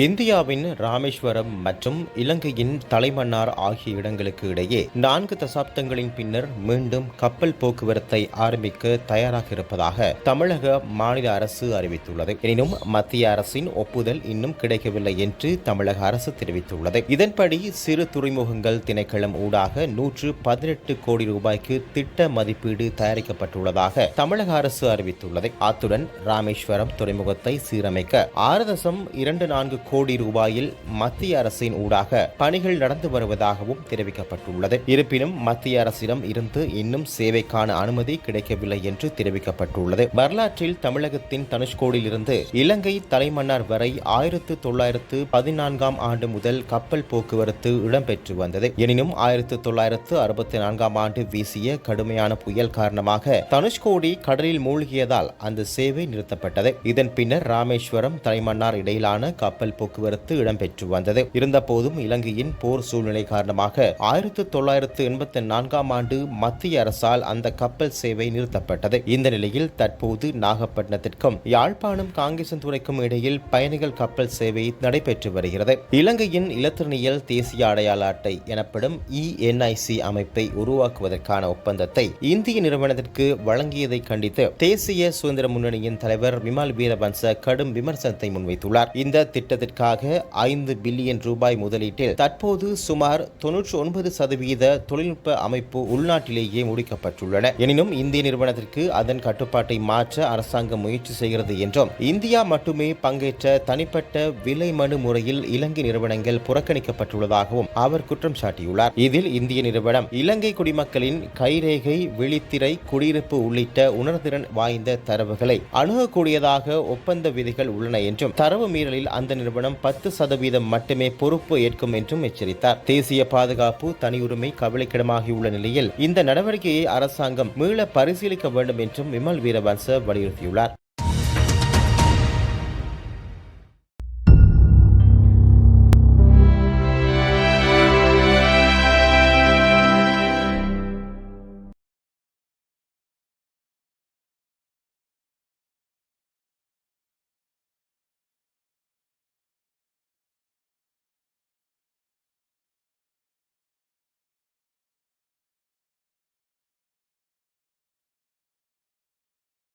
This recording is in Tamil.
இந்தியாவின் ராமேஸ்வரம் மற்றும் இலங்கையின் தலைமன்னார் ஆகிய இடங்களுக்கு இடையே 4 தசாப்தங்களின் பின்னர் மீண்டும் கப்பல் போக்குவரத்தை ஆரம்பிக்க தயாராக இருப்பதாக தமிழக மாநில அரசு அறிவித்துள்ளது. எனினும் மத்திய அரசின் ஒப்புதல் இன்னும் கிடைக்கவில்லை என்று தமிழக அரசு தெரிவித்துள்ளது. இதன்படி சிறு துறைமுகங்கள் திணைக்களம் ஊடாக 118 கோடி ரூபாய்க்கு திட்ட மதிப்பீடு தயாரிக்கப்பட்டுள்ளதாக தமிழக அரசு அறிவித்துள்ளது. அத்துடன் ராமேஸ்வரம் துறைமுகத்தை சீரமைக்க 6.24 கோடி ரூபாயில் மத்திய அரசின் ஊடாக பணிகள் நடந்து வருவதாகவும் தெரிவிக்கப்பட்டுள்ளது. இருப்பினும் மத்திய அரசிடம் இருந்து இன்னும் சேவைக்கான அனுமதி கிடைக்கவில்லை என்று தெரிவிக்கப்பட்டுள்ளது. வரலாற்றில் தமிழகத்தின் தனுஷ்கோடியில் இருந்து இலங்கை தலைமன்னார் வரை 1914ஆம் ஆண்டு முதல் கப்பல் போக்குவரத்து இடம்பெற்று வந்தது. எனினும் 1964ஆம் ஆண்டு வீசிய கடுமையான புயல் காரணமாக தனுஷ்கோடி கடலில் மூழ்கியதால் அந்த சேவை நிறுத்தப்பட்டது. இதன் பின்னர் ராமேஸ்வரம் தலைமன்னார் இடையிலான கப்பல் போக்குவரத்து இடம்பெற்று வந்தது. இருந்தபோதும் இலங்கையின் போர் சூழ்நிலை காரணமாக 1984ஆம் ஆண்டு மத்திய அரசால் அந்த கப்பல் சேவை நிறுத்தப்பட்டது. இந்த நிலையில் தற்போது நாகப்பட்டினத்திற்கும் யாழ்ப்பாணம் காங்கேசன்துறைக்கும் இடையில் பயணிகள் கப்பல் சேவை நடைபெற்று வருகிறது. இலங்கையின் இலத்திரனியல் தேசிய அடையாள அட்டை எனப்படும் ENIC அமைப்பை உருவாக்குவதற்கான ஒப்பந்தத்தை இந்திய நிறுவனத்திற்கு வழங்கியதை கண்டித்து தேசிய சுதந்திர முன்னணியின் தலைவர் விமல் வீரவன்ச கடும் விமர்சனத்தை முன்வைத்துள்ளார். இந்த திட்டத்திற்காக 5 பில்லியன் ரூபாய் முதலீட்டில் தற்போது சுமார் 99% தொழில்நுட்ப அமைப்பு உள்நாட்டிலேயே முடிக்கப்பட்டுள்ளன. எனினும் இந்திய நிறுவனத்திற்கு அதன் கட்டுப்பாட்டை மாற்ற அரசாங்கம் முயற்சி செய்கிறது என்றும் இந்தியா மட்டுமே பங்கேற்ற தனிப்பட்ட விலை மனு முறையில் இலங்கை நிறுவனங்கள் புறக்கணிக்கப்பட்டுள்ளதாகவும் அவர் குற்றம் சாட்டியுள்ளார். இதில் இந்திய நிறுவனம் இலங்கை குடிமக்களின் கைரேகை, விழித்திரை, குடியிருப்பு உள்ளிட்ட உணர்திறன் வாய்ந்த தரவுகளை அணுகக்கூடியதாக ஒப்பந்த விதிகள் உள்ளன என்றும் தரவு மீறலில் அந்த நிறுவனம் 10% மட்டுமே பொறுப்பு ஏற்கும் என்றும் எச்சரித்தார். தேசிய பாதுகாப்பு, தனியுரிமை கவலைக்கிடமாகியுள்ள நிலையில் இந்த நடவடிக்கையை அரசாங்கம் மீள பரிசீலிக்க வேண்டும் என்றும் விமல் வீரவன்ச வலியுறுத்தியுள்ளார்.